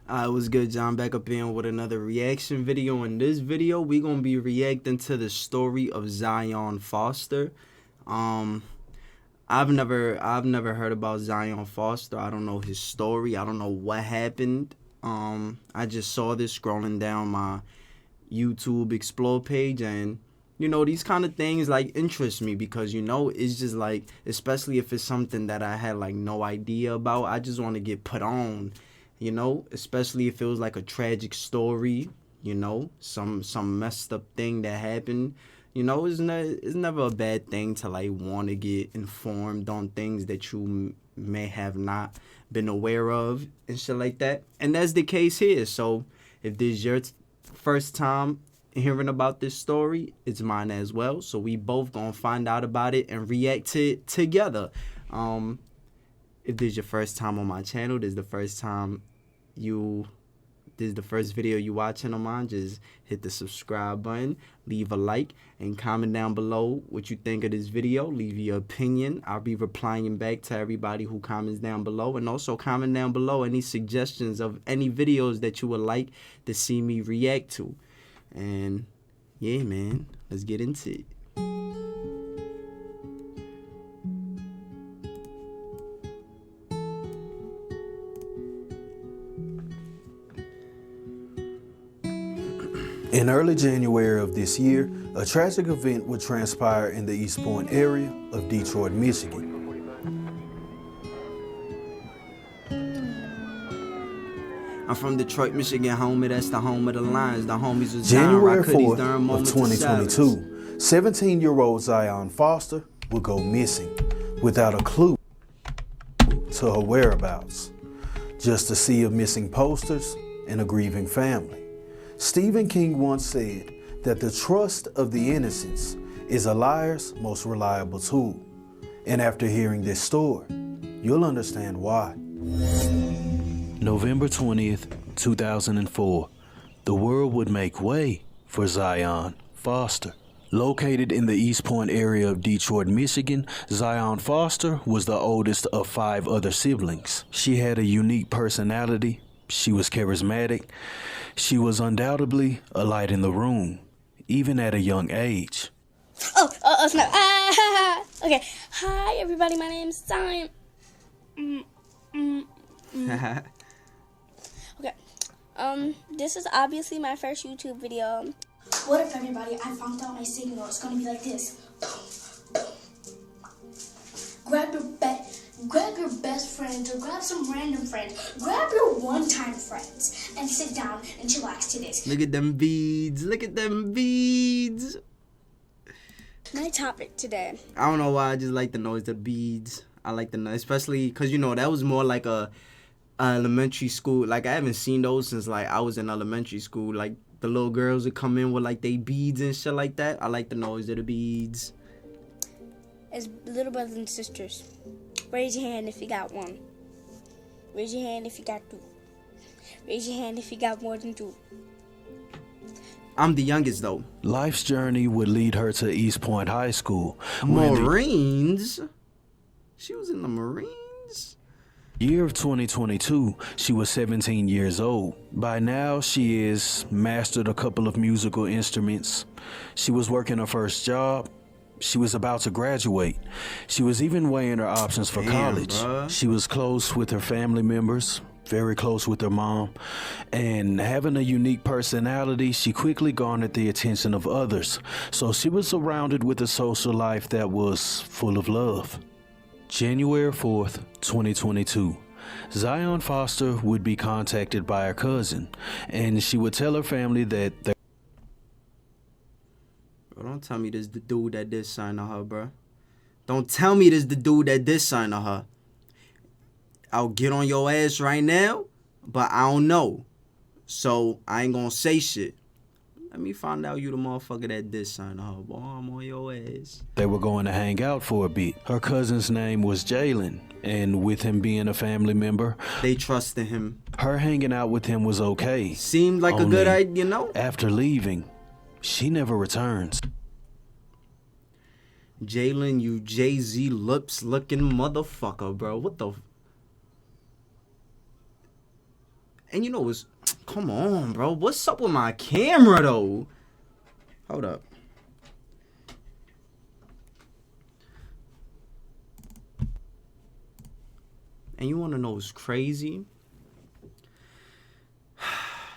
What's good, John? Back up in with another reaction video. In this video, we gonna be reacting to the story of Zion Foster. Um, I've never heard about Zion Foster. I don't know his story. I don't know what happened. I just saw this scrolling down my YouTube Explore page, and these kind of things like interest me because it's just like, especially if it's something that I had like no idea about, I just want to get put on, especially if it was like a tragic story, some messed up thing that happened. It's never a bad thing to like want to get informed on things that you may have not been aware of and shit like that. And that's the case here. So if this is your first time hearing about this story, it's mine as well. So we both gonna find out about it and react to it together. If this is your first time on my channel, this is the first video you watching on mine, just hit the subscribe button, leave a like, and comment down below what you think of this video. Leave your opinion. I'll be replying back to everybody who comments down below, and also comment down below any suggestions of any videos that you would like to see me react to. And yeah, man, let's get into it. In early January of this year, a tragic event would transpire in the East Point area of Detroit, Michigan. I'm from Detroit, Michigan, homie. That's the home of the Lions. The homies was January down, 4th during of moments of 2022, 17-year-old Zion Foster would go missing without a clue to her whereabouts. Just a sea of missing posters and a grieving family. Stephen King once said that the trust of the innocents is a liar's most reliable tool. And after hearing this story, you'll understand why. November 20th, 2004, the world would make way for Zion Foster. Located in the East Point area of Detroit, Michigan, Zion Foster was the oldest of 5 other siblings. She had a unique personality. She was charismatic. She was undoubtedly a light in the room, even at a young age. Oh, snap. Okay. Hi, everybody. My name's Zion. Okay. This is obviously my first YouTube video. What if, everybody, I found out my signal? It's gonna be like this. Grab your best friends or grab some random friends. Grab your one-time friends and sit down and chillax to this. Look at them beads. Look at them beads. My topic today. I don't know why, I just like the noise of beads. I like the noise, especially because, that was more like a elementary school. Like, I haven't seen those since, like, I was in elementary school. Like, the little girls would come in with, like, they beads and shit like that. I like the noise of the beads. As little brothers and sisters, raise your hand if you got one. Raise your hand if you got 2. Raise your hand if you got more than 2. I'm the youngest, though. Life's journey would lead her to East Point High School. Marines? She was in the Marines? Year of 2022, she was 17 years old. By now, she is mastered a couple of musical instruments. She was working her first job. She was about to graduate. She was even weighing her options for college. Bruh. She was close with her family members, very close with her mom, and having a unique personality, she quickly garnered the attention of others. So she was surrounded with a social life that was full of love. January 4th, 2022. Zion Foster would be contacted by her cousin, and she would tell her family that Bro, don't tell me this the dude that did sign to her, bro. Don't tell me this the dude that did sign to her. I'll get on your ass right now, but I don't know. So I ain't gonna say shit. Let me find out you the motherfucker that did sign to her, boy. I'm on your ass. they were going to hang out for a bit. Her cousin's name was Jalen, and with him being a family member, They trusted him. her hanging out with him was okay. Seemed like a good idea, After leaving, she never returns. Jalen, you Jay-Z lips looking motherfucker, bro. What the? And you know what's, come on, bro. What's up with my camera, though? Hold up. And you want to know what's crazy?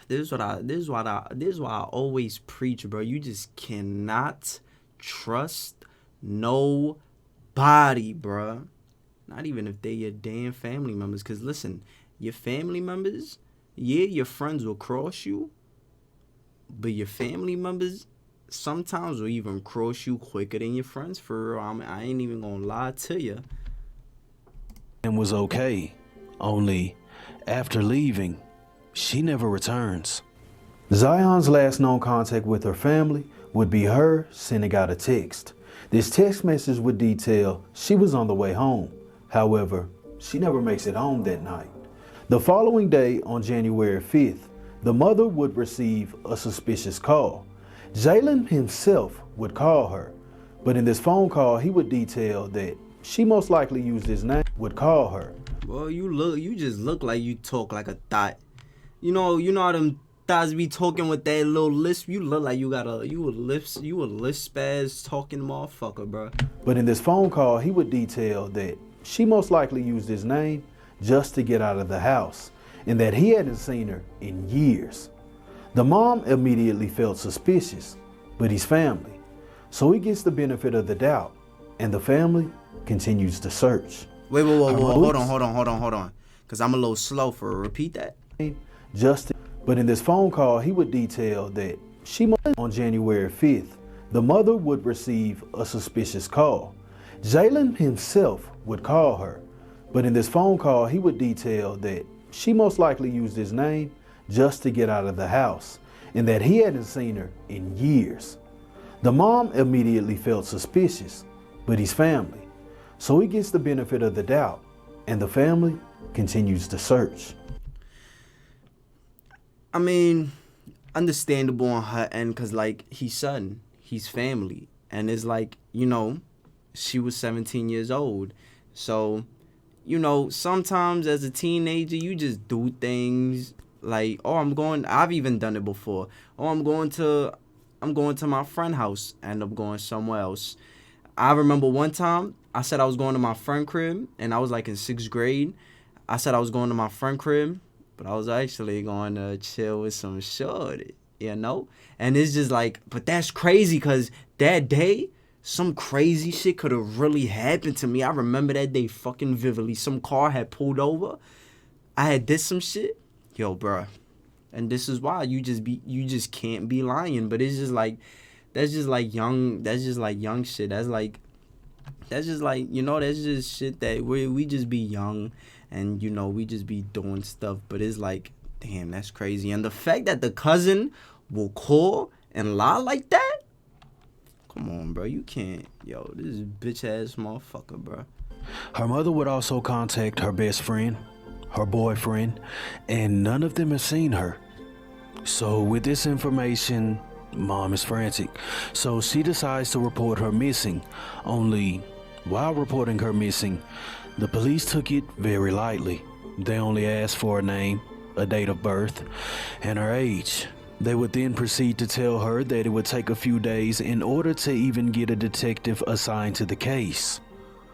This is why I always preach, bro. You just cannot trust nobody, bro. Not even if they your damn family members. Cause listen, your family members, yeah, your friends will cross you, but your family members sometimes will even cross you quicker than your friends. For real, I ain't even gonna lie to you. And was okay. Only after leaving, she never returns. Zion's last known contact with her family would be her sending out a text. This text message would detail she was on the way home. However, she never makes it home that night. The following day, on January 5th, the mother would receive a suspicious call. Jalen himself would call her, but in this phone call, he would detail that she most likely used his name, would call her. Well, you just look like you talk like a thought. You know how them thoughts be talking with that little lisp. You look like you a lisp ass talking motherfucker, bro. But in this phone call, he would detail that she most likely used his name just to get out of the house, and that he hadn't seen her in years. The mom immediately felt suspicious, but he's family, so he gets the benefit of the doubt, and the family continues to search. Wait, hold on. Cause I'm a little slow for repeat that. But in this phone call, he would detail that on January 5th, the mother would receive a suspicious call. Jalen himself would call her, but in this phone call, he would detail that she most likely used his name just to get out of the house, and that he hadn't seen her in years. The mom immediately felt suspicious, but he's family, so he gets the benefit of the doubt, and the family continues to search. I mean, understandable on her end, cause like he's son, he's family, and it's like, she was 17 years old, so sometimes as a teenager you just do things like, I've even done it before. I'm going to my friend's house, end up going somewhere else. I remember one time I said I was going to my friend crib, and I was like in 6th grade. I said I was going to my friend crib, but I was actually going to chill with some shorty, And it's just like, but that's crazy, because that day, some crazy shit could have really happened to me. I remember that day fucking vividly. Some car had pulled over. I had did some shit. Yo, bruh. And this is why you just can't be lying. But it's just like, that's just like young shit. That's just shit that we just be young, and we just be doing stuff. But it's like, damn, that's crazy. And the fact that the cousin will call and lie like that, come on, bro. You can't. Yo, this is bitch ass motherfucker, bro. Her mother would also contact her best friend, her boyfriend, and none of them have seen her. So with this information, mom is frantic. So she decides to report her missing. Only while reporting her missing, the police took it very lightly. They only asked for a name, a date of birth, and her age. They would then proceed to tell her that it would take a few days in order to even get a detective assigned to the case.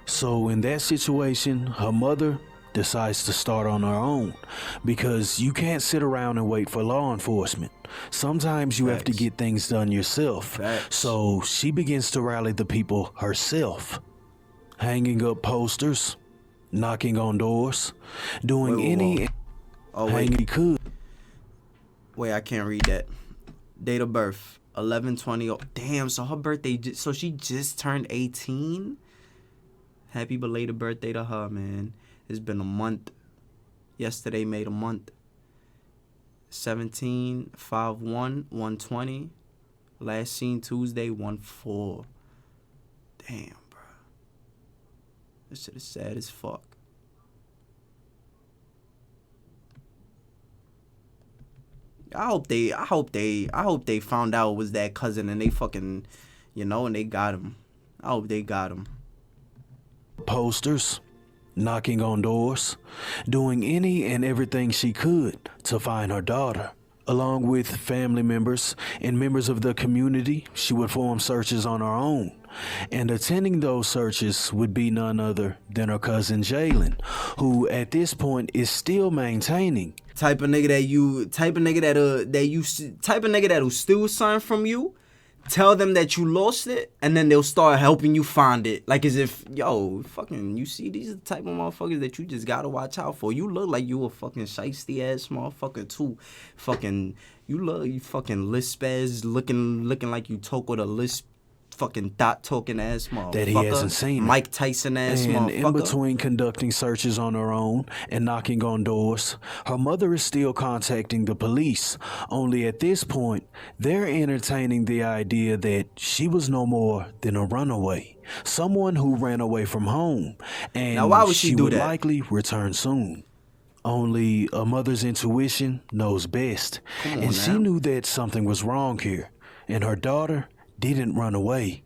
So in that situation, her mother decides to start on her own, because you can't sit around and wait for law enforcement. Sometimes you have to get things done yourself. So she begins to rally the people herself, hanging up posters, knocking on doors, doing any he could. Wait, I can't read that. Date of birth, 11/20. Damn, so her birthday, so she just turned 18? Happy belated birthday to her, man. It's been a month. Yesterday made a month. 17/5/1/120. Last seen Tuesday 1/4. Damn, bro. This shit is sad as fuck. I hope they found out it was that cousin, and they fucking, and they got him. I hope they got him. Posters, knocking on doors, doing any and everything she could to find her daughter. Along with family members and members of the community, she would form searches on her own. And attending those searches would be none other than her cousin Jalen, who at this point is still maintaining. Type of nigga that'll steal something from you, tell them that you lost it, and then they'll start helping you find it. Like as if, yo, fucking, you see, these are the type of motherfuckers that you just gotta watch out for. You look like you a fucking shiesty ass motherfucker too. Fucking, you fucking lisp ass, looking like you talk with a lisp. Fucking dot token ass motherfucker. That he hasn't seen. Mike Tyson ass and motherfucker. In between conducting searches on her own and knocking on doors, her mother is still contacting the police. Only at this point, they're entertaining the idea that she was no more than a runaway, someone who ran away from home, and now, why would she do would that? likely return soon. Only a mother's intuition knows best, and she knew that something was wrong here, and her daughter didn't run away.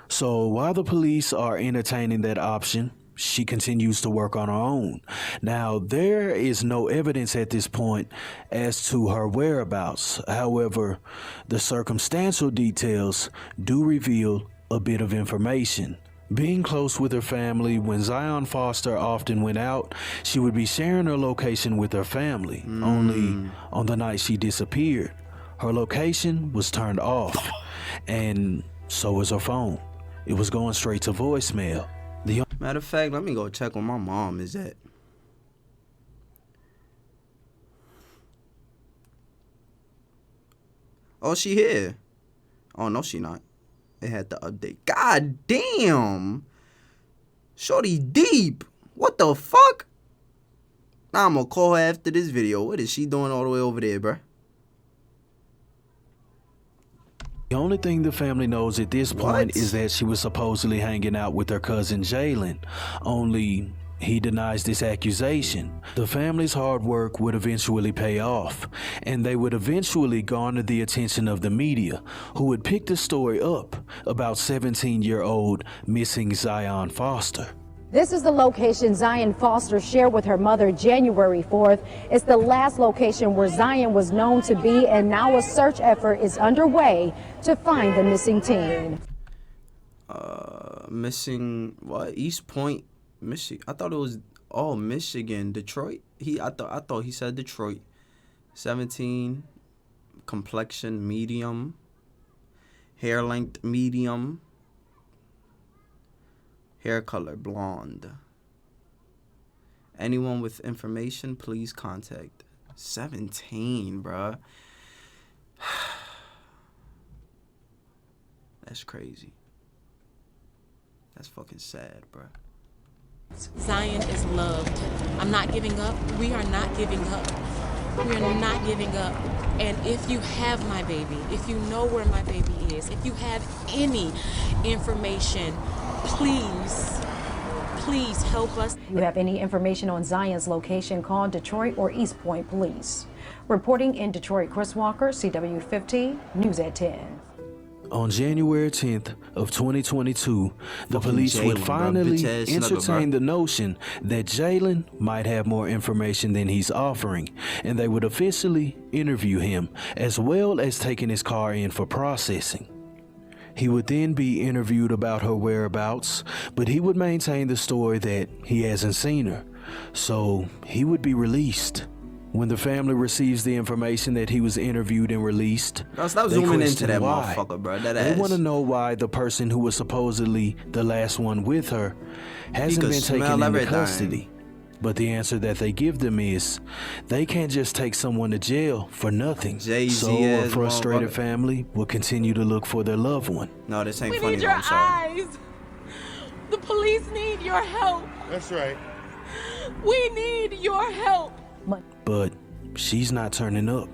So while the police are entertaining that option, she continues to work on her own. Now, there is no evidence at this point as to her whereabouts. However, the circumstantial details do reveal a bit of information. Being close with her family, when Zion Foster often went out, she would be sharing her location with her family. Only on the night she disappeared, her location was turned off. And so was her phone. It was going straight to voicemail. Matter of fact, let me go check where my mom is at. Oh, she here. Oh, no, she not. It had to update. God damn. Shorty deep. What the fuck? Nah, I'm gonna call her after this video. What is she doing all the way over there, bruh? The only thing the family knows at this point What? is that she was supposedly hanging out with her cousin Jalen. Only he denies this accusation. The family's hard work would eventually pay off, and they would eventually garner the attention of the media, who would pick the story up about 17-year-old missing Zion Foster. This is the location Zion Foster shared with her mother January 4th. It's the last location where Zion was known to be, and now a search effort is underway to find the missing teen. Missing what? East Point, Michigan. I thought it was Michigan, Detroit. I thought he said Detroit. 17, complexion medium, hair length medium. Hair color, blonde. Anyone with information, please contact. 17, bruh. That's crazy. That's fucking sad, bruh. Zion is loved. I'm not giving up. We are not giving up. We are not giving up. And if you have my baby, if you know where my baby is, if you have any information, please help us. If you have any information on Zion's location, call Detroit or East Point Police. Reporting in Detroit, Chris Walker, CW15, News at 10. On January 10th of 2022, the police would Jalen, finally bro. Bitch-ass nigga, entertain bro. the notion that Jalen might have more information than he's offering, and they would officially interview him, as well as taking his car in for processing. He would then be interviewed about her whereabouts, but he would maintain the story that he hasn't seen her, so he would be released. When the family receives the information that he was interviewed and released, Stop they zooming into question that why. motherfucker, bro. That They ass. want to know why the person who was supposedly the last one with her hasn't could been taken smell into everything. custody. But the answer that they give them is they can't just take someone to jail for nothing. Jay-Z So a ass frustrated motherfucker. family will continue to look for their loved one. No, this ain't We funny. need though, your I'm sorry. eyes. The police need your help. That's right. We need your help. But she's not turning up.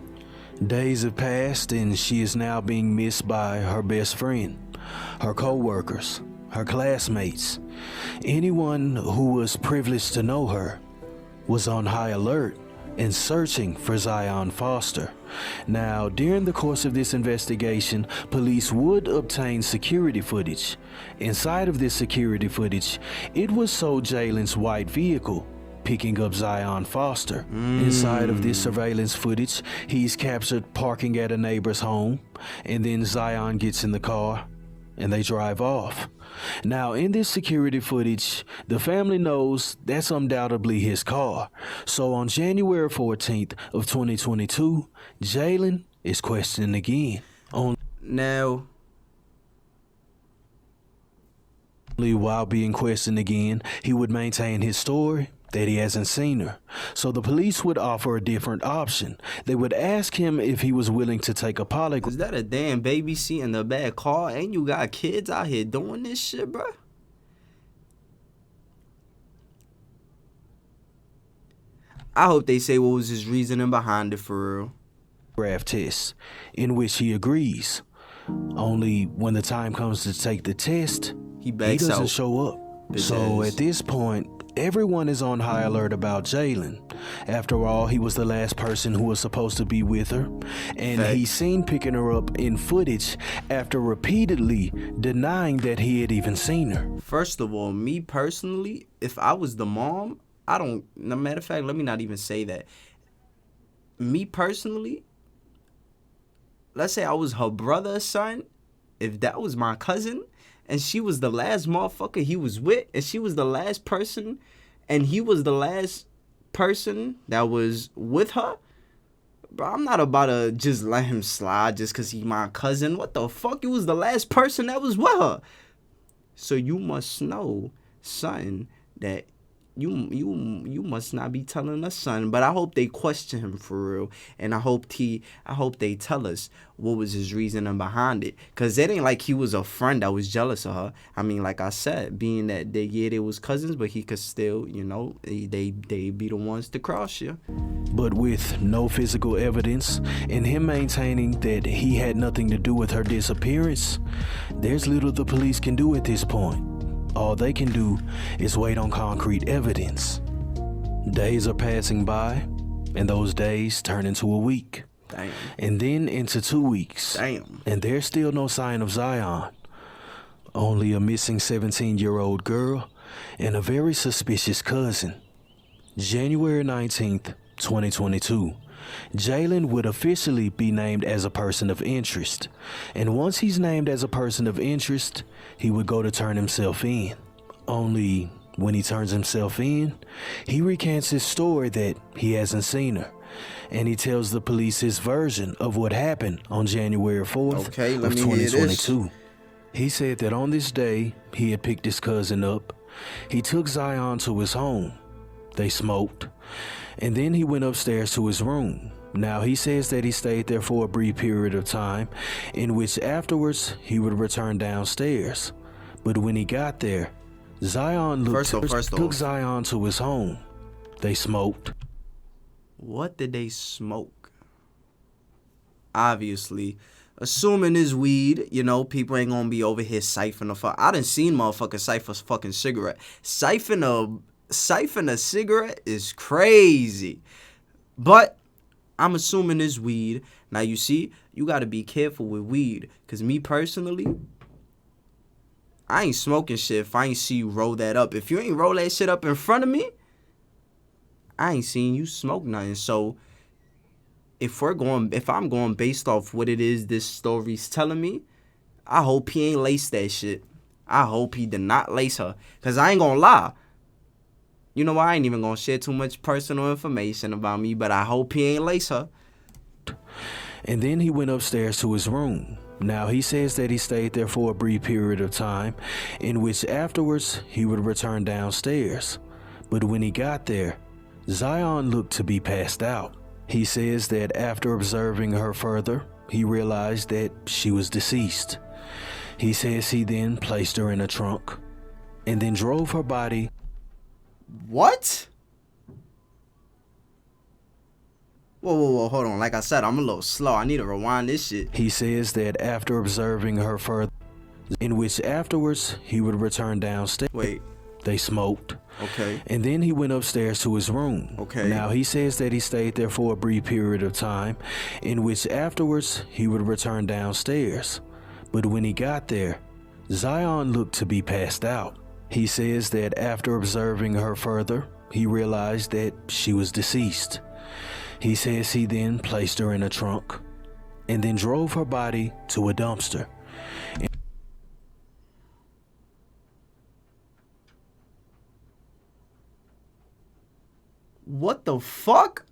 Days have passed and she is now being missed by her best friend, her co-workers, her classmates. Anyone who was privileged to know her was on high alert. and searching for Zion Foster. Now, during the course of this investigation, police would obtain security footage. Inside of this security footage, it was so Jalen's white vehicle picking up Zion Foster. Inside of this surveillance footage, he's captured parking at a neighbor's home, and then Zion gets in the car and they drive off. Now, in this security footage, the family knows that's undoubtedly his car. So on January 14th of 2022, Jalen is questioned again. Now, Only while being questioned again, he would maintain his story that he hasn't seen her. So the police would offer a different option. They would ask him if he was willing to take a polygraph. is that a damn baby seat in the back car? Ain't you got kids out here doing this shit, bro? I hope they say what was his reasoning behind it for real. Test, in which he agrees. Only when the time comes to take the test, He he backs doesn't out. show up. Bitch So ass. at this point, everyone is on high alert about Jalen. After all, he was the last person who was supposed to be with her, and Facts. he's seen picking her up in footage after repeatedly denying that he had even seen her. First of all, me personally, if I was the mom, I don't. No matter of fact, let me not even say that. Me personally, let's say I was her brother's son, if that was my cousin, and she was the last motherfucker he was with, and she was the last person, and he was the last person that was with her, bro, I'm not about to just let him slide just because he my cousin. What the fuck? You was the last person that was with her. So you must know, son, that you must not be telling us, son. But I hope they question him for real, and I hope they tell us what was his reasoning behind it, cause it ain't like he was a friend that was jealous of her. I mean, like I said, being that they was cousins, but he could still, you know, they be the ones to cross you. But with no physical evidence and him maintaining that he had nothing to do with her disappearance, there's little the police can do at this point. All they can do is wait on concrete evidence. Days are passing by, and those days turn into a week, Damn. and then into 2 weeks. Damn. And there's still no sign of Zion. Only a missing 17-year-old girl and a very suspicious cousin. January 19th, 2022. Jalen would officially be named as a person of interest. And once he's named as a person of interest, he would go to turn himself in. Only when he turns himself in, he recants his story that he hasn't seen her. And he tells the police his version of what happened on January 4th Okay, let of me hear this. 2022. He said that on this day, he had picked his cousin up. He took Zion to his home. They smoked. And then he went upstairs to his room. Now, he says that he stayed there for a brief period of time, in which afterwards he would return downstairs. But when he got there, Zion First took off. Zion to his home. They smoked. What did they smoke? Obviously, assuming it's weed, you know, people ain't gonna be over here siphoning a fuck. I done seen motherfuckers siphon a fucking cigarette. Siphon a cigarette is crazy. But I'm assuming it's weed. Now, you see, you gotta be careful with weed. Cause me personally, I ain't smoking shit if I ain't see you roll that up. If you ain't roll that shit up in front of me, I ain't seen you smoke nothing. So if I'm going based off what it is this story's telling me, I hope he ain't laced that shit. I hope he did not lace her. Cause I ain't gonna lie. You know what? I ain't even gonna share too much personal information about me, but I hope he ain't lace her. And then he went upstairs to his room. Now, he says that he stayed there for a brief period of time, in which afterwards he would return downstairs. But when he got there, Zion looked to be passed out. He says that after observing her further, he realized that she was deceased. He says he then placed her in a trunk and then drove her body. What? Whoa, hold on. Like I said, I'm a little slow. I need to rewind this shit. He says that after observing her further, in which afterwards he would return downstairs. Wait. They smoked. Okay. And then he went upstairs to his room. Okay. Now, he says that he stayed there for a brief period of time, in which afterwards he would return downstairs. But when he got there, Zion looked to be passed out. He says that after observing her further, he realized that she was deceased. He says he then placed her in a trunk and then drove her body to a dumpster. What the fuck?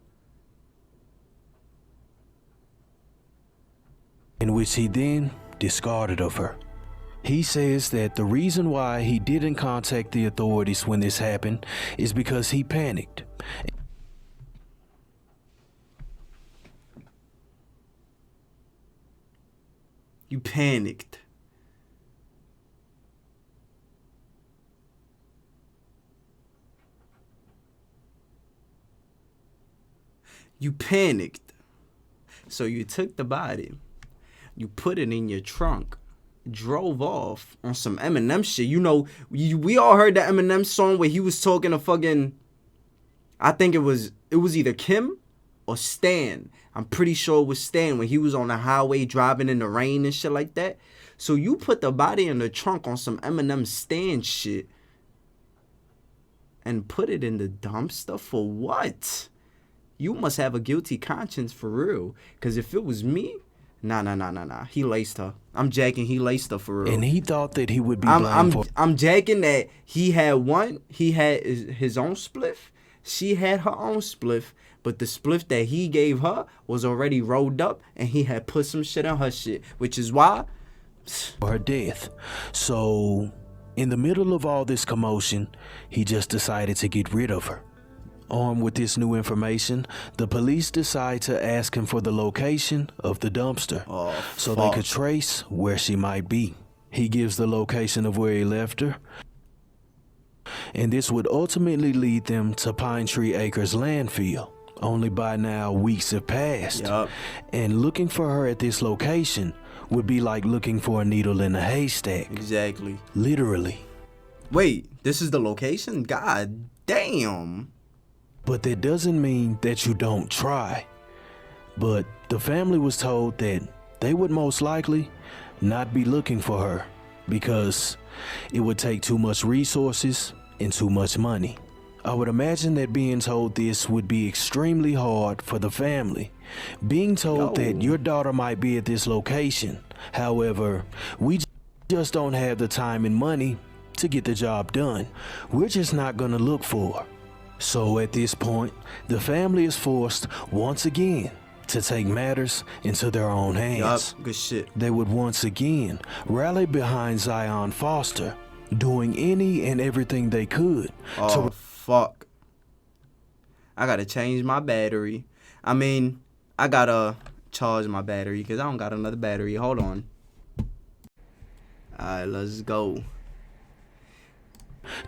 In which he then discarded of her. He says that the reason why he didn't contact the authorities when this happened is because he panicked. You panicked. You panicked. So you took the body, you put it in your trunk, drove off on some Eminem shit. You know, we all heard the Eminem song where he was talking to fucking, I think it was either Kim or Stan. I'm pretty sure it was Stan when he was on the highway driving in the rain and shit like that. So you put the body in the trunk on some Eminem Stan shit and put it in the dumpster for what? You must have a guilty conscience for real. Because if it was me, nah. He laced her. I'm jacking he laced her for real. And he thought that he would be blamed for... I'm jacking that he had his own spliff. She had her own spliff. But the spliff that he gave her was already rolled up. And he had put some shit on her shit. Which is why... her death. So, in the middle of all this commotion, he just decided to get rid of her. Armed with this new information, the police decide to ask him for the location of the dumpster so they could trace where she might be. He gives the location of where he left her, and this would ultimately lead them to Pine Tree Acres landfill. Only by now, weeks have passed, and looking for her at this location would be like looking for a needle in a haystack. Exactly. Literally. Wait, this is the location? God damn. But that doesn't mean that you don't try. But the family was told that they would most likely not be looking for her because it would take too much resources and too much money. I would imagine that being told this would be extremely hard for the family. Being told that your daughter might be at this location. However, we just don't have the time and money to get the job done. We're just not gonna look for her. So at this point, the family is forced once again to take matters into their own hands. Yup, good shit. They would once again rally behind Zion Foster, doing any and everything they could. Oh, fuck. I gotta change my battery. I mean, I gotta charge my battery because I don't got another battery. Hold on. Alright, let's go.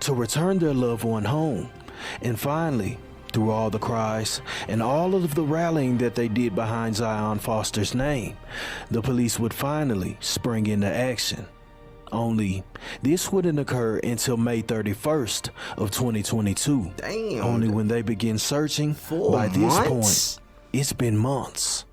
To return their loved one home. And finally, through all the cries and all of the rallying that they did behind Zion Foster's name, the police would finally spring into action. Only this wouldn't occur until May 31st of 2022. Damn. Only when they begin searching. 4 by this months? point, it's been months.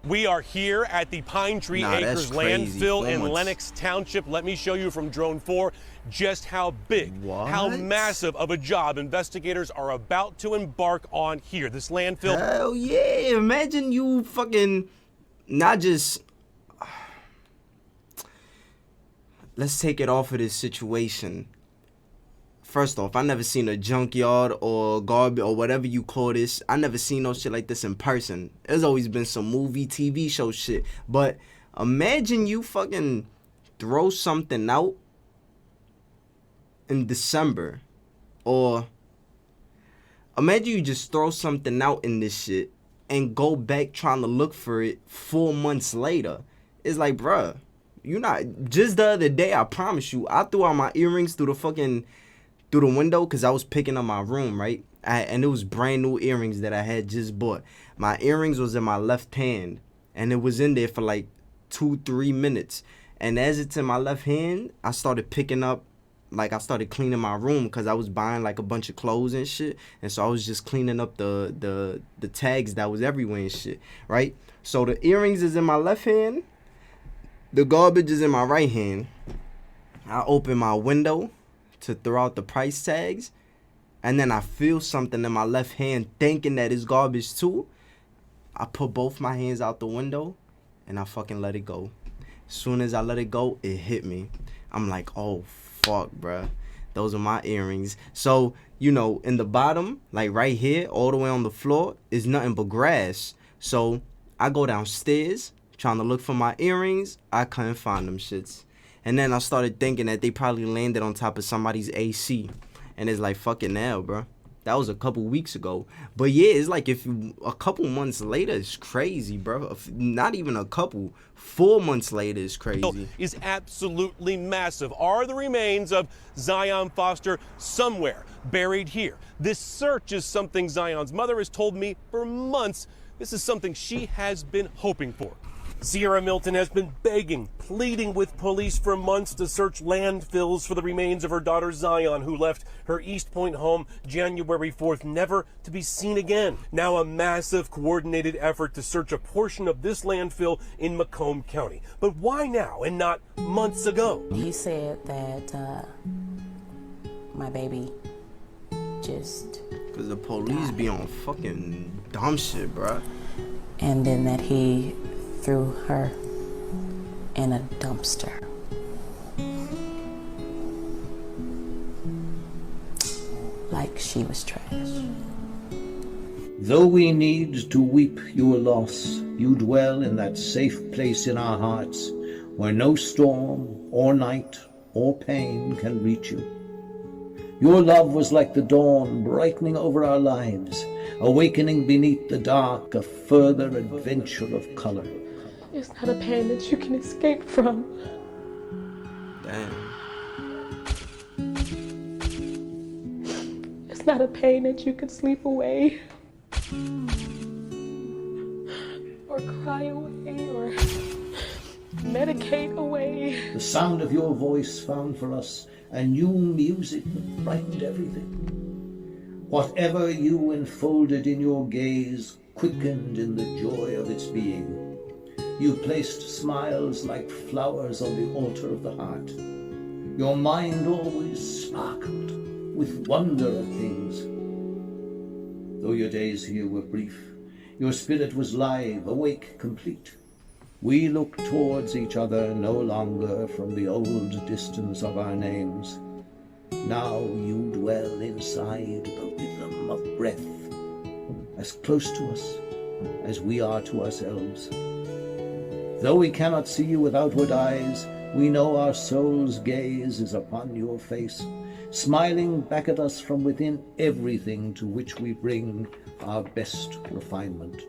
We are here at the Pine Tree Acres landfill in Lenox Township. Let me show you from Drone 4 just how big, how massive of a job investigators are about to embark on here. This landfill. Hell yeah. Imagine you fucking not just... Let's take it off of this situation. First off, I never seen a junkyard or garbage or whatever you call this. I never seen no shit like this in person. There's always been some movie, TV show shit. But imagine you fucking throw something out in December. Or imagine you just throw something out in this shit and go back trying to look for it 4 months later. It's like, bruh, you not... Just the other day, I promise you, I threw out my earrings through the window because I was picking up my room, right? And it was brand new earrings that I had just bought. My earrings was in my left hand, and it was in there for like 2-3 minutes. And as it's in my left hand, I started picking up like I started cleaning my room because I was buying like a bunch of clothes and shit, and so I was just cleaning up the tags that was everywhere and shit, right? So the earrings is in my left hand, the garbage is in my right hand. I open my window to throw out the price tags, and then I feel something in my left hand thinking that it's garbage too. I put both my hands out the window and I fucking let it go. As soon as I let it go, it hit me. I'm like, oh fuck, bruh. Those are my earrings. So, you know, in the bottom, like right here, all the way on the floor, is nothing but grass. So I go downstairs trying to look for my earrings. I couldn't find them shits. And then I started thinking that they probably landed on top of somebody's AC. And it's like, fucking hell, bro. That was a couple weeks ago. But yeah, it's like if a couple months later, it's crazy, bro. Not even a couple. 4 months later is crazy. Is absolutely massive. Are the remains of Zion Foster somewhere buried here? This search is something Zion's mother has told me for months. This is something she has been hoping for. Sierra Milton has been begging, pleading with police for months to search landfills for the remains of her daughter Zion, who left her East Point home January 4th, never to be seen again. Now a massive coordinated effort to search a portion of this landfill in Macomb County. But why now and not months ago? He said that my baby just... Because the police be on fucking dumb shit, bruh. And then that he threw her in a dumpster. Like she was trash. Though we need to weep your loss, you dwell in that safe place in our hearts where no storm or night or pain can reach you. Your love was like the dawn brightening over our lives, awakening beneath the dark a further adventure of color. It's not a pain that you can escape from. Damn. It's not a pain that you can sleep away. Or cry away, or medicate away. The sound of your voice found for us a new music that brightened everything. Whatever you enfolded in your gaze quickened in the joy of its being. You placed smiles like flowers on the altar of the heart. Your mind always sparkled with wonder at things. Though your days here were brief, your spirit was live, awake, complete. We looked towards each other no longer from the old distance of our names. Now you dwell inside the rhythm of breath, as close to us as we are to ourselves. Though we cannot see you with outward eyes, we know our soul's gaze is upon your face, smiling back at us from within everything to which we bring our best refinement.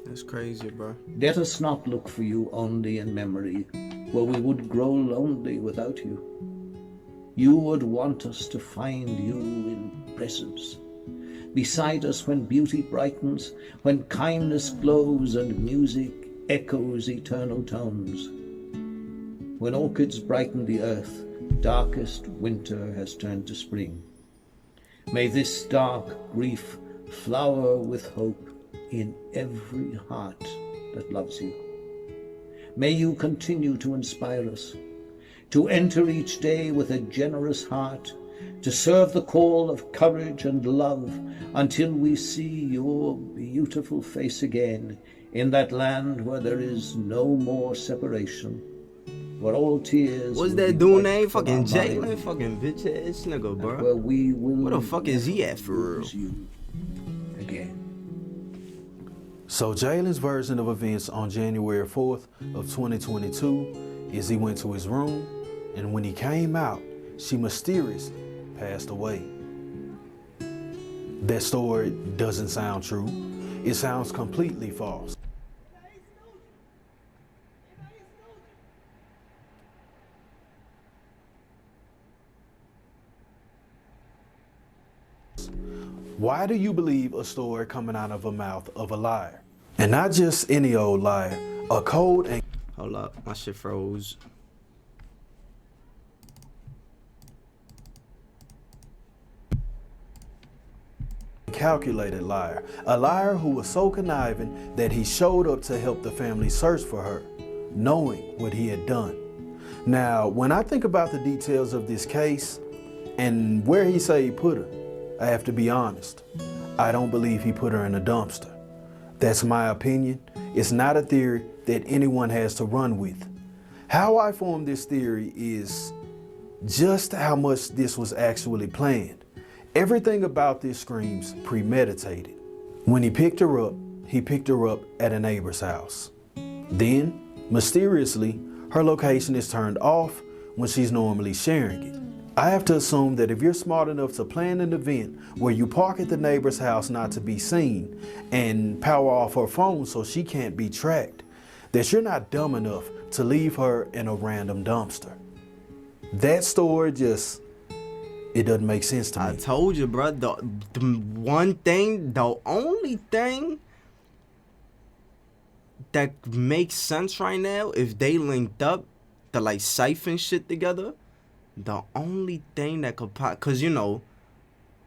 That's crazy, bro. Let us not look for you only in memory, where we would grow lonely without you. You would want us to find you in presence, beside us when beauty brightens, when kindness glows and music echoes eternal tones. When orchids brighten the earth, darkest winter has turned to spring. May this dark grief flower with hope in every heart that loves you. May you continue to inspire us, to enter each day with a generous heart, to serve the call of courage and love until we see your beautiful face again in that land where there is no more separation, where all tears... What's that dude name? Fucking Jalen? Fucking bitch ass nigga, bro. Where we will... Where the fuck is he at for real? You again. So Jalen's version of events on January 4th of 2022 is he went to his room, and when he came out, she mysteriously passed away. That story doesn't sound true. It sounds completely false. Why do you believe a story coming out of the mouth of a liar? And not just any old liar, a cold and... Hold up, my shit froze. calculated liar. A liar who was so conniving that he showed up to help the family search for her, knowing what he had done. Now, when I think about the details of this case and where he say he put her, I have to be honest. I don't believe he put her in a dumpster. That's my opinion. It's not a theory that anyone has to run with. How I formed this theory is just how much this was actually planned. Everything about this screams premeditated. When he picked her up at a neighbor's house. Then, mysteriously, her location is turned off when she's normally sharing it. I have to assume that if you're smart enough to plan an event where you park at the neighbor's house not to be seen and power off her phone so she can't be tracked, that you're not dumb enough to leave her in a random dumpster. That story just, it doesn't make sense to me. I told you, bro, the only thing that makes sense right now, if they linked up to like siphon shit together, the only thing that could pop, cause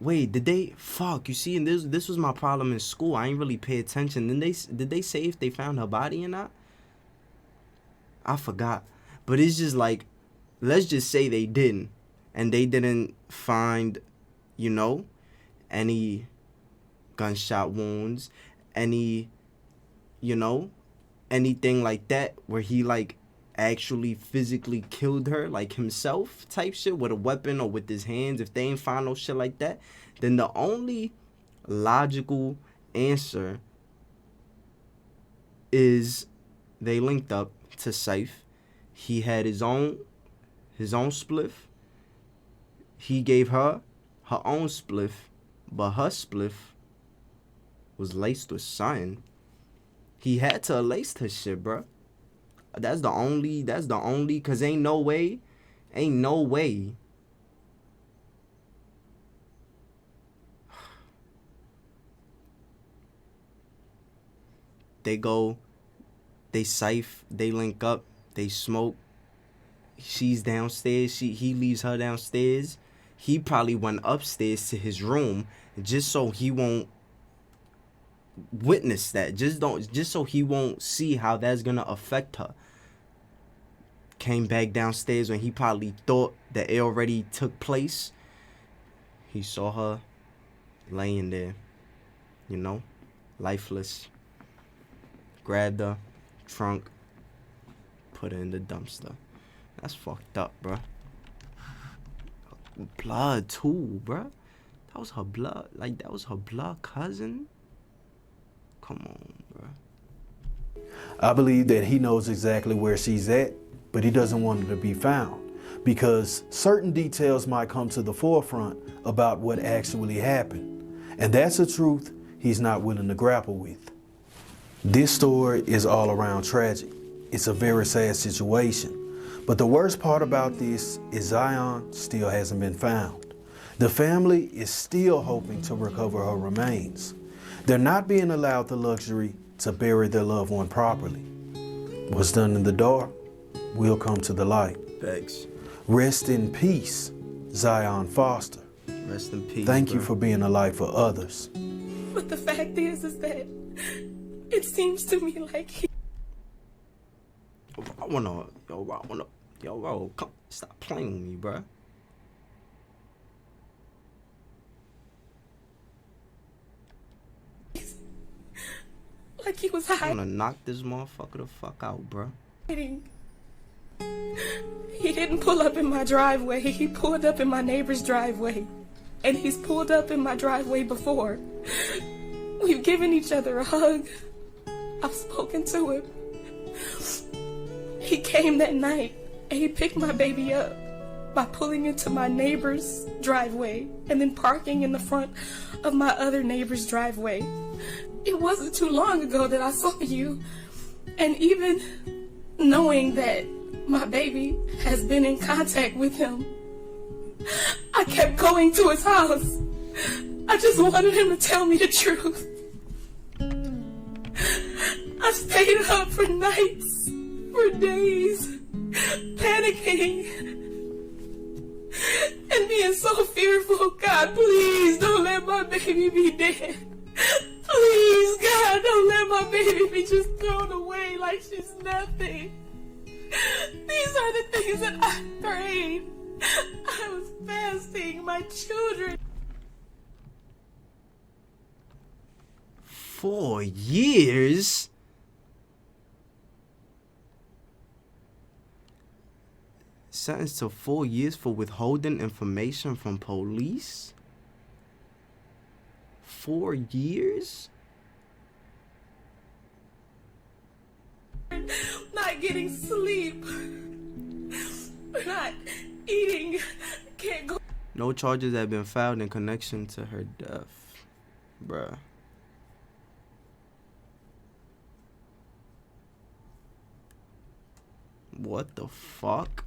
wait, did they, you see, and this was my problem in school. I ain't really pay attention. Did they say if they found her body or not? I forgot. But it's just like, let's just say they didn't, and they didn't find, any gunshot wounds, any, anything like that where he like actually physically killed her, like himself type shit with a weapon or with his hands. If they ain't find no shit like that, then the only logical answer is they linked up to Saif. He had his own spliff. He gave her her own spliff, but her spliff was laced with something. He had to have laced her shit, bruh. That's the only, cause ain't no way. They Saif, they link up, they smoke. She's downstairs, he leaves her downstairs. He probably went upstairs to his room just so he won't witness that. Just so he won't see how that's gonna affect her. Came back downstairs when he probably thought that it already took place. He saw her laying there, lifeless. Grabbed her trunk, put her in the dumpster. That's fucked up, bruh. Blood too, bruh. That was her blood. Like, that was her blood cousin. Come on, bruh. I believe that he knows exactly where she's at, but he doesn't want her to be found because certain details might come to the forefront about what actually happened. And that's a truth he's not willing to grapple with. This story is all around tragic. It's a very sad situation. But the worst part about this is Zion still hasn't been found. The family is still hoping to recover her remains. They're not being allowed the luxury to bury their loved one properly. What's done in the dark will come to the light. Thanks. Rest in peace, Zion Foster. Rest in peace. Thank you for being a light for others. But the fact is that it seems to me like he... Yo, come, stop playing with me, bruh. Like he was hiding. I wanna knock this motherfucker the fuck out, bruh. He didn't pull up in my driveway. He pulled up in my neighbor's driveway. And he's pulled up in my driveway before. We've given each other a hug. I've spoken to him. He came that night and he picked my baby up by pulling into my neighbor's driveway and then parking in the front of my other neighbor's driveway. It wasn't too long ago that I saw you, and even knowing that my baby has been in contact with him, I kept going to his house. I just wanted him to tell me the truth. I stayed up for nights, for days, panicking. and being so fearful. God, please don't let my baby be dead. Please, God, don't let my baby be just thrown away like she's nothing. These are the things that I prayed. I was fasting my children. 4 years? Sentenced to 4 years for withholding information from police? 4 years? Not getting sleep. Not eating. Can't go. No charges have been filed in connection to her death. Bruh. What the fuck?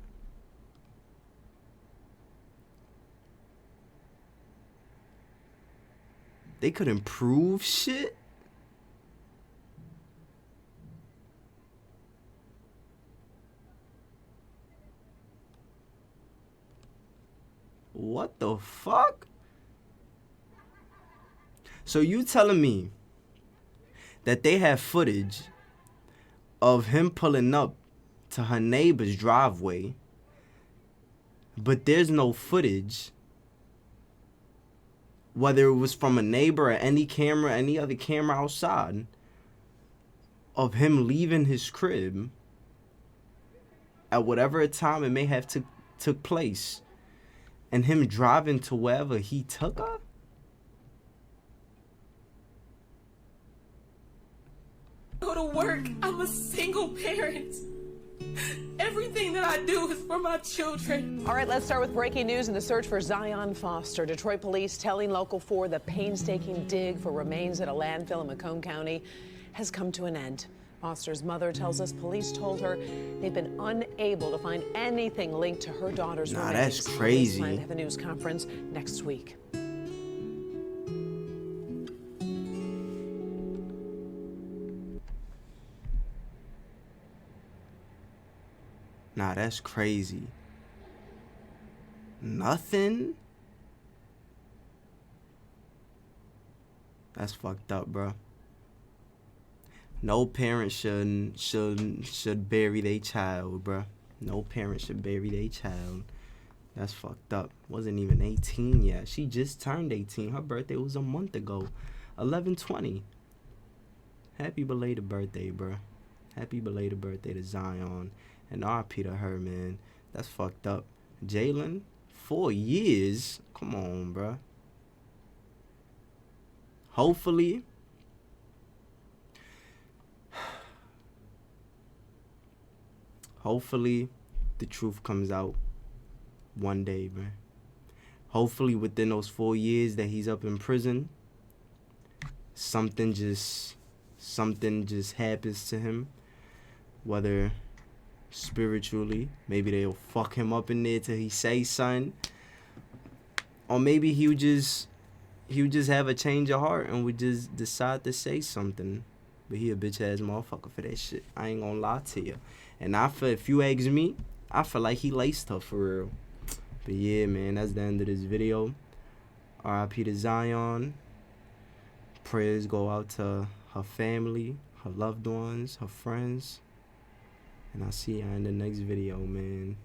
They could improve shit? What the fuck? So you telling me that they have footage of him pulling up to her neighbor's driveway, but there's no footage, whether it was from a neighbor or any camera, any other camera outside, of him leaving his crib at whatever time it may have took place, and him driving to wherever he took her? Go to work. I'm a single parent. Everything that I do is for my children. All right, let's start with breaking news in the search for Zion Foster. Detroit police telling Local 4 the painstaking dig for remains at a landfill in Macomb County has come to an end. Foster's mother tells us police told her they've been unable to find anything linked to her daughter's remains. That's crazy. They plan to have a news conference next week. Nah, that's crazy. Nothing? That's fucked up, bro. No parent should bury their child, bro. No parent should bury their child. That's fucked up. Wasn't even 18 yet. She just turned 18. Her birthday was a month ago. 11/20. Happy belated birthday, bro. Happy belated birthday to Zion. And RP to her, man. That's fucked up. Jalen, 4 years? Come on, bro. Hopefully the truth comes out one day, bro. Hopefully within those 4 years that he's up in prison, something just happens to him. Whether spiritually, maybe they'll fuck him up in there till he say something, or maybe he would just have a change of heart and would just decide to say something. But he a bitch ass motherfucker for that shit. I ain't gonna lie to you. And if you ask me, I feel like he laced her for real. But yeah, man, that's the end of this video. RIP to Zion. Prayers go out to her family, her loved ones, her friends. And I'll see you in the next video, man.